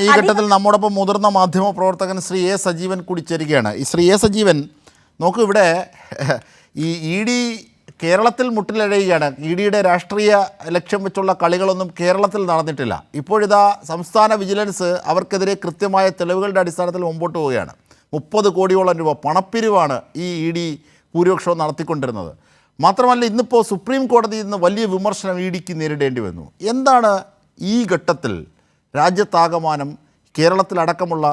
ഈ ഘട്ടത്തിൽ നമ്മോടൊപ്പം മുതിർന്ന മാധ്യമ പ്രവർത്തകൻ ശ്രീ എ സജീവൻ കൂടി ചേരുകയാണ്. ഈ ശ്രീ എ സജീവൻ, നോക്കൂ, ഇവിടെ ഈ ഇ ഡി കേരളത്തിൽ മുട്ടിലഴയുകയാണ്. ഇ ഡിയുടെ രാഷ്ട്രീയ ലക്ഷ്യം വെച്ചുള്ള കളികളൊന്നും കേരളത്തിൽ നടന്നിട്ടില്ല. ഇപ്പോഴിതാ സംസ്ഥാന വിജിലൻസ് അവർക്കെതിരെ കൃത്യമായ തെളിവുകളുടെ അടിസ്ഥാനത്തിൽ മുമ്പോട്ട് പോവുകയാണ്. 30 കോടിയോളം രൂപ പണപ്പിരിവാണ് ഈ ഇ ഡി ഭൂരിപക്ഷവും നടത്തിക്കൊണ്ടിരുന്നത്. മാത്രമല്ല, ഇന്നിപ്പോൾ സുപ്രീം കോടതിയിൽ നിന്ന് വലിയ വിമർശനം ഇ ഡിക്ക് നേരിടേണ്ടി വന്നു. എന്താണ് ഈ ഘട്ടത്തിൽ രാജ്യത്താകമാനം കേരളത്തിലടക്കമുള്ള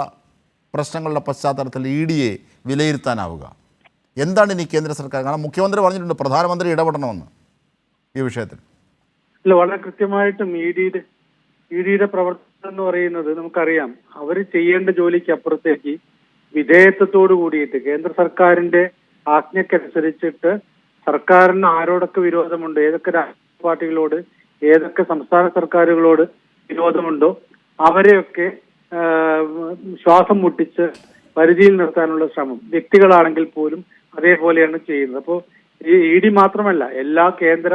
പ്രശ്നങ്ങളുടെ പശ്ചാത്തലത്തിൽ ഇ ഡിയെ വിലയിരുത്താനാവുക? എന്താണ് ഇനി കേന്ദ്ര സർക്കാർ? കാരണം മുഖ്യമന്ത്രി പറഞ്ഞിട്ടുണ്ട് പ്രധാനമന്ത്രി ഇടപെടണമെന്ന് ഈ വിഷയത്തിൽ. ഇല്ല, വളരെ കൃത്യമായിട്ടും ഇ ഡിയുടെ പ്രവർത്തനം എന്ന് പറയുന്നത് നമുക്കറിയാം. അവർ ചെയ്യേണ്ട ജോലിക്ക് അപ്പുറത്തേക്ക് വിധേയത്വത്തോടു കൂടിയിട്ട് കേന്ദ്ര സർക്കാരിന്റെ ആജ്ഞക്കനുസരിച്ചിട്ട് സർക്കാരിന് ആരോടൊക്കെ വിരോധമുണ്ട്, ഏതൊക്കെ രാഷ്ട്രീയ പാർട്ടികളോട്, ഏതൊക്കെ സംസ്ഥാന സർക്കാരുകളോട് വിരോധമുണ്ടോ അവരെയൊക്കെ ശ്വാസം മുട്ടിച്ച് പരിധിയിൽ നിർത്താനുള്ള ശ്രമം വ്യക്തികളാണെങ്കിൽ പോലും അതേപോലെയാണ് ചെയ്യുന്നത്. അപ്പോൾ ഈ ഇ ഡി മാത്രമല്ല, എല്ലാ കേന്ദ്ര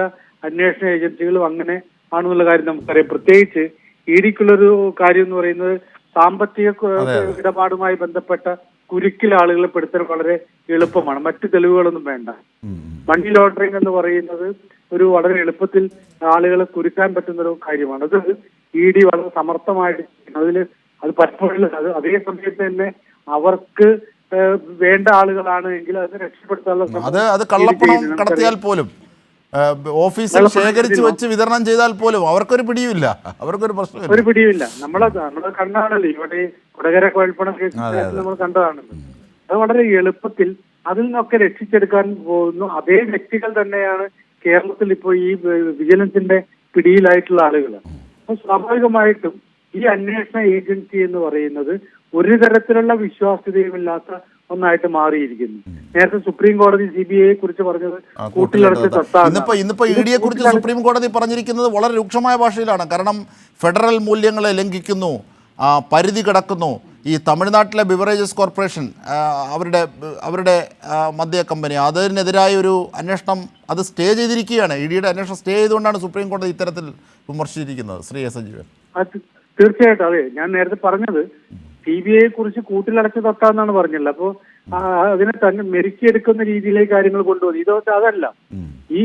അന്വേഷണ ഏജൻസികളും അങ്ങനെ ആണെന്നുള്ള കാര്യം നമുക്കറിയാം. പ്രത്യേകിച്ച് ഇ ഡിക്കുള്ളൊരു കാര്യം എന്ന് പറയുന്നത് സാമ്പത്തിക ഇടപാടുമായി ബന്ധപ്പെട്ട കുരുക്കിൽ ആളുകളെ പെടുത്താൻ വളരെ എളുപ്പമാണ്. മറ്റു തെളിവുകളൊന്നും വേണ്ട. മണി ലോണ്ടറിങ് എന്ന് പറയുന്നത് ഒരു വളരെ എളുപ്പത്തിൽ ആളുകളെ കുരുക്കാൻ പറ്റുന്ന ഒരു കാര്യമാണ്. അത് ഇ ഡി വളരെ സമർത്ഥമായിട്ട് അത് പലപ്പോഴും അതേ സമയത്ത് തന്നെ അവർക്ക് വേണ്ട ആളുകളാണ് എങ്കിൽ അത് രക്ഷപ്പെടുത്താനുള്ള അത് കള്ളപ്പണം കടത്തിയാൽ പോലും ഓഫീസിൽ ശേഖരിച്ചു വെച്ച് വിതരണം ചെയ്താൽ പോലും അവർക്കൊരു പിടിയുമില്ല, അവർക്കൊരു പ്രശ്നമില്ല, ഒരു പിടിയുമില്ല. നമ്മള് കണ്ടാണല്ലോ ഇവിടെ കൊടകര കുഴൽപ്പണ കേസ് നമ്മൾ കണ്ടതാണല്ലോ. അത് വളരെ എളുപ്പത്തിൽ അതിൽ നിന്നൊക്കെ രക്ഷിച്ചെടുക്കാൻ പോകുന്നു. അതേ വ്യക്തികൾ തന്നെയാണ് കേരളത്തിൽ ഇപ്പോൾ ഈ വിജിലൻസിന്റെ പിടിയിലായിട്ടുള്ള ആളുകൾ. അപ്പൊ സ്വാഭാവികമായിട്ടും ഈ അന്വേഷണ ഏജൻസി എന്ന് പറയുന്നത് ഒരു തരത്തിലുള്ള വിശ്വാസ്യതയുമില്ലാത്ത ഒന്നായിട്ട് മാറിയിരിക്കുന്നു. നേരത്തെ സുപ്രീം കോടതി CBI കുറിച്ച് പറഞ്ഞത് കൂട്ടിലടച്ച് ഇന്നിപ്പോ ഇ ഡിയെ കുറിച്ച് സുപ്രീം കോടതി പറഞ്ഞിരിക്കുന്നത് വളരെ രൂക്ഷമായ ഭാഷയിലാണ്. കാരണം ഫെഡറൽ മൂല്യങ്ങളെ ലംഘിക്കുന്നു, പരിധി കടക്കുന്നു. ഈ തമിഴ്നാട്ടിലെ ബിവറേജസ് കോർപ്പറേഷൻ അവരുടെ മദ്യ കമ്പനി, അതിനെതിരായ ഒരു അന്വേഷണം അത് സ്റ്റേ ചെയ്തിരിക്കുകയാണ്. ഇ ഡിയുടെ അന്വേഷണം സ്റ്റേ ചെയ്തുകൊണ്ടാണ് സുപ്രീം കോടതി ഇത്തരത്തിൽ വിമർശിച്ചിരിക്കുന്നത്. ശ്രീ എ സജീവൻ, തീർച്ചയായിട്ടും അതെ. ഞാൻ നേരത്തെ പറഞ്ഞത് CBI കുറിച്ച് കൂട്ടിലടച്ച് തൊട്ടാന്നാണ് പറഞ്ഞില്ല. അപ്പോ അതിനെ തന്നെ മെരുക്കിയെടുക്കുന്ന രീതിയിലേക്ക് കാര്യങ്ങൾ കൊണ്ടുപോകുന്നു. ഇതൊക്കെ അതല്ല.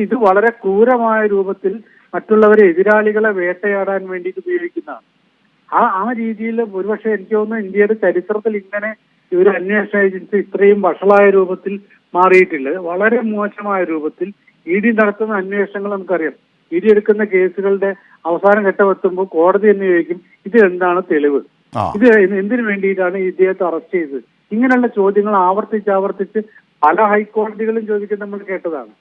ഇത് വളരെ ക്രൂരമായ രൂപത്തിൽ മറ്റുള്ളവരെ എതിരാളികളെ വേട്ടയാടാൻ വേണ്ടിയിട്ട് ഉപയോഗിക്കുന്നതാണ്. ആ രീതിയിൽ ഒരുപക്ഷെ എനിക്ക് തോന്നുന്നു ഇന്ത്യയുടെ ചരിത്രത്തിൽ ഇങ്ങനെ ഒരു അന്വേഷണ ഏജൻസി ഇത്രയും വഷളായ രൂപത്തിൽ മാറിയിട്ടില്ല. വളരെ മോശമായ രൂപത്തിൽ ഇ ഡി നടത്തുന്ന അന്വേഷണങ്ങൾ നമുക്കറിയാം. ഇ ഡി എടുക്കുന്ന കേസുകളുടെ അവസാനം ഘട്ടമെത്തുമ്പോൾ കോടതി തന്നെ ചോദിക്കും, ഇത് എന്താണ് തെളിവ്, ഇത് എന്തിനു വേണ്ടിയിട്ടാണ് ഇദ്ദേഹത്തെ അറസ്റ്റ് ചെയ്തത്? ഇങ്ങനെയുള്ള ചോദ്യങ്ങൾ ആവർത്തിച്ച് പല ഹൈക്കോടതികളും ചോദിക്കുന്നത് നമ്മൾ കേട്ടതാണ്.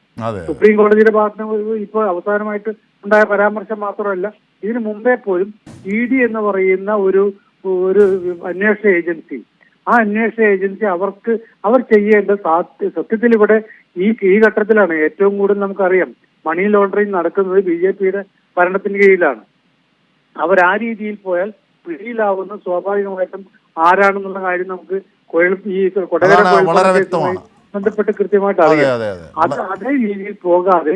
സുപ്രീം കോടതിയുടെ ഭാഗത്ത് ഇപ്പോൾ അവസാനമായിട്ട് ഉണ്ടായ പരാമർശം മാത്രമല്ല, ഇതിനു മുമ്പേ പോലും ഇ ഡി എന്ന് പറയുന്ന ഒരു അന്വേഷണ ഏജൻസി, ആ അന്വേഷണ ഏജൻസി അവർ ചെയ്യേണ്ട സത്യത്തിൽ ഇവിടെ ഈ ഘട്ടത്തിലാണ് ഏറ്റവും കൂടുതൽ നമുക്കറിയാം മണി ലോണ്ടറിങ് നടക്കുന്നത് BJPയുടെ ഭരണത്തിന് കീഴിലാണ്. അവർ ആ രീതിയിൽ പോയാൽ പിടിയിലാവുന്ന സ്വാഭാവികമായിട്ടും ആരാണെന്നുള്ള കാര്യം നമുക്ക് ഈ കൊടകര ബന്ധപ്പെട്ട് കൃത്യമായിട്ട് അറിയാം. അതേ രീതിയിൽ പോകാതെ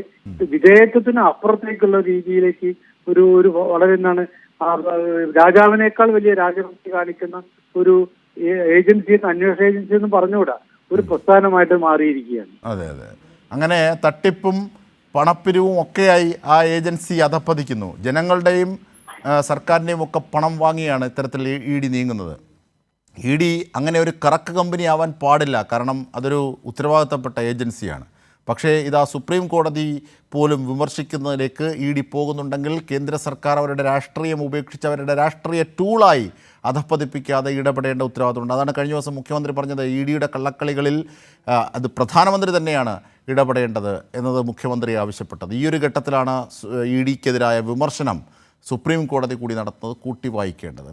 വിധേയത്വത്തിന് അപ്പുറത്തേക്കുള്ള രീതിയിലേക്ക് ഒരു വളരെ എന്താണ് രാജാവിനേക്കാൾ വലിയ രാജഭക്തി കാണിക്കുന്ന ഒരു ഏജൻസി, അന്വേഷണ ഏജൻസി എന്ന് പറഞ്ഞുകൂടാ, ഒരു പ്രസ്ഥാനമായിട്ട് മാറിയിരിക്കുകയാണ്. അതെ അതെ, അങ്ങനെ തട്ടിപ്പും പണപ്പിരിവും ഒക്കെയായി ആ ഏജൻസി അധപ്പതിക്കുന്നു. ജനങ്ങളുടെയും സർക്കാരിൻ്റെയും ഒക്കെ പണം വാങ്ങിയാണ് ഇത്തരത്തിൽ ഇ ഡി നീങ്ങുന്നത്. ഇ ഡി അങ്ങനെ ഒരു കറക്ക് കമ്പനി ആവാൻ പാടില്ല, കാരണം അതൊരു ഉത്തരവാദിത്തപ്പെട്ട ഏജൻസിയാണ്. പക്ഷേ ഇതാ സുപ്രീം കോടതി പോലും വിമർശിക്കുന്നതിലേക്ക് ഇ ഡി പോകുന്നുണ്ടെങ്കിൽ കേന്ദ്ര സർക്കാർ അവരുടെ രാഷ്ട്രീയം ഉപേക്ഷിച്ച് അവരുടെ രാഷ്ട്രീയ ടൂളായി അധപ്പതിപ്പിക്കാതെ ഇടപെടേണ്ട ഉത്തരവാദിത്തമുണ്ട്. അതാണ് കഴിഞ്ഞ ദിവസം മുഖ്യമന്ത്രി പറഞ്ഞത്. ഇ ഡിയുടെ കള്ളക്കളികളിൽ അത് പ്രധാനമന്ത്രി തന്നെയാണ് ഇടപെടേണ്ടത് എന്നത് മുഖ്യമന്ത്രി ആവശ്യപ്പെട്ടത്. ഈ ഒരു ഘട്ടത്തിലാണ് ഇ ഡിക്കെതിരായ വിമർശനം സുപ്രീം കോടതി കൂടി നടത്തുന്നത് കൂട്ടി വായിക്കേണ്ടത്.